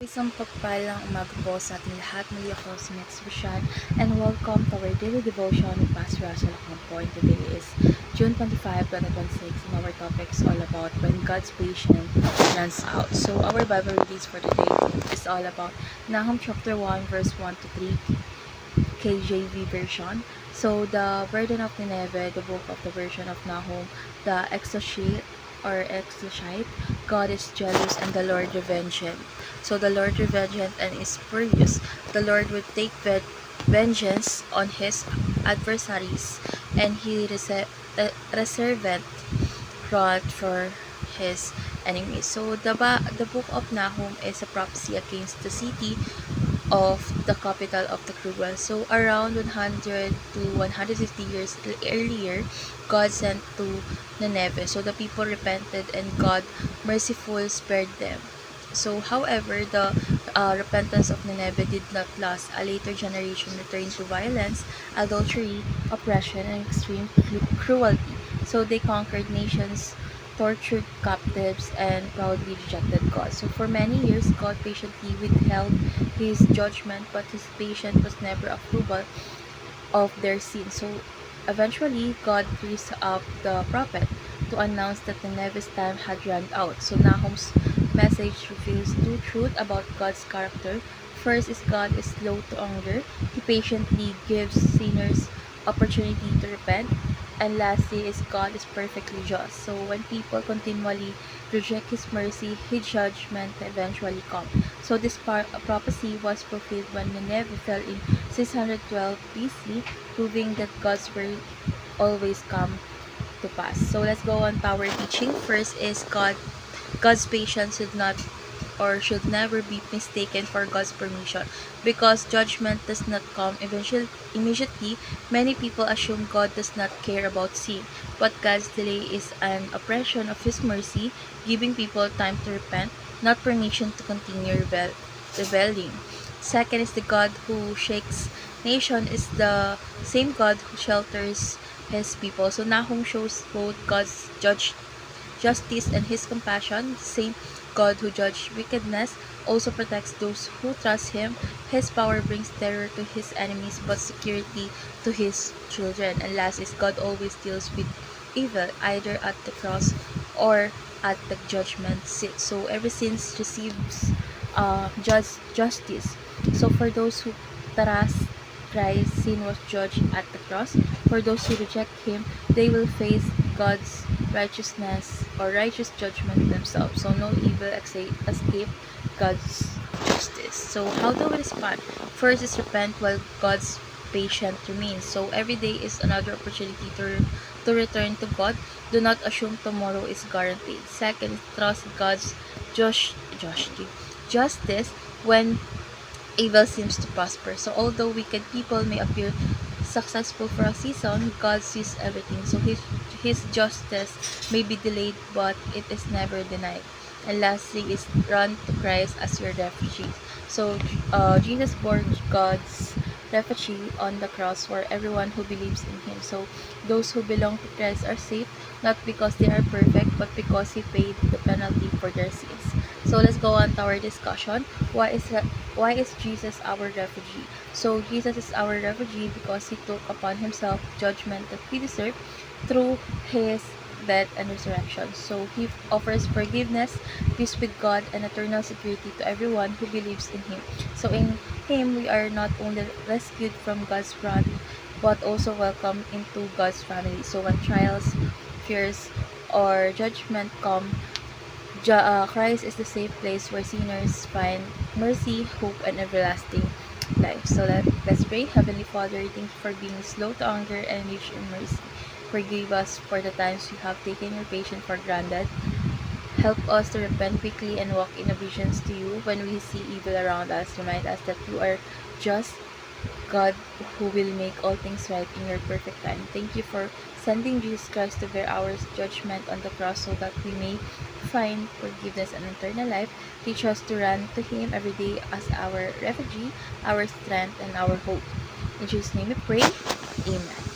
Isang pagpalang umaga po sa ating lahat. Muli ako si Max Bishan and welcome to our daily devotion with Pastor Russell Ocampo. And today is June 25, 2026 and our topic is all about when God's patience runs out. So our Bible readings for today is all about Nahum chapter 1 verse 1 to 3 KJV version. So the burden of Nineveh, the book of the version of Nahum, the Exoshite, God is jealous and the Lord revengeth. So the Lord revengeth and is furious. The Lord will take vengeance on his adversaries, and he reserveth wrath for his enemies. So the book of Nahum is a prophecy against the city of the capital of the cruel. So around 100 to 150 years earlier, God sent to Nineveh. So the people repented and God merciful spared them. So however, the repentance of Nineveh did not last. A later generation returned to violence, adultery, oppression, and extreme cruelty. So they conquered nations, tortured captives, and proudly rejected God. So for many years, God patiently withheld his judgment, but his patience was never approval of their sin. So eventually, God raised up the prophet to announce that Nineveh's time had run out. So Nahum's message reveals two truths about God's character. First is God is slow to anger. He patiently gives sinners opportunity to repent. And lastly is God is perfectly just. So when people continually reject His mercy, His judgment eventually comes. So this prophecy was fulfilled when Nineveh fell in 612 BC, proving that God's word always come to pass. So let's go on to our teaching. First is God's patience should never be mistaken for God's permission, because judgment does not come immediately. Many people assume God does not care about sin, but God's delay is an oppression of His mercy, giving people time to repent, not permission to continue rebelling. Second is the God who shakes nation is the same God who shelters His people. So Nahum shows both God's justice and His compassion. The same God who judges wickedness also protects those who trust Him. His power brings terror to His enemies, but security to His children. And last is God always deals with evil, either at the cross or at the judgment seat. So every sin receives justice. So for those who trust Christ, sin was judged at the cross. For those who reject Him, they will face God's righteousness or righteous judgment themselves. So no evil escape God's justice. So how do we respond? First is repent while God's patient remains. So every day is another opportunity to return to God. Do not assume tomorrow is guaranteed. Second is trust God's justice when evil seems to prosper. So although wicked people may appear successful for a season, God sees everything. So his justice may be delayed, but it is never denied. And lastly is run to Christ as your refuge. So Jesus bore God's refugee on the cross for everyone who believes in Him. So those who belong to Christ are safe, not because they are perfect, but because He paid the penalty for their sins. So let's go on to our discussion. Why is Jesus our refugee? So Jesus is our refugee because He took upon Himself judgment that we deserve through His death and resurrection. So He offers forgiveness, peace with God, and eternal security to everyone who believes in Him. So in Him, we are not only rescued from God's wrath, but also welcomed into God's family. So when trials, fears, or judgment come, Christ is the safe place where sinners find mercy, hope, and everlasting life. So let's pray. Heavenly Father, thank you for being slow to anger and rich in mercy. Forgive us for the times we have taken your patience for granted. Help us to repent quickly and walk in obedience to you when we see evil around us. Remind us that you are just God who will make all things right in your perfect time. Thank you for sending Jesus Christ to bear our judgment on the cross so that we may find forgiveness and eternal life. Teach us to run to Him every day as our refuge, our strength, and our hope. In Jesus' name we pray. Amen.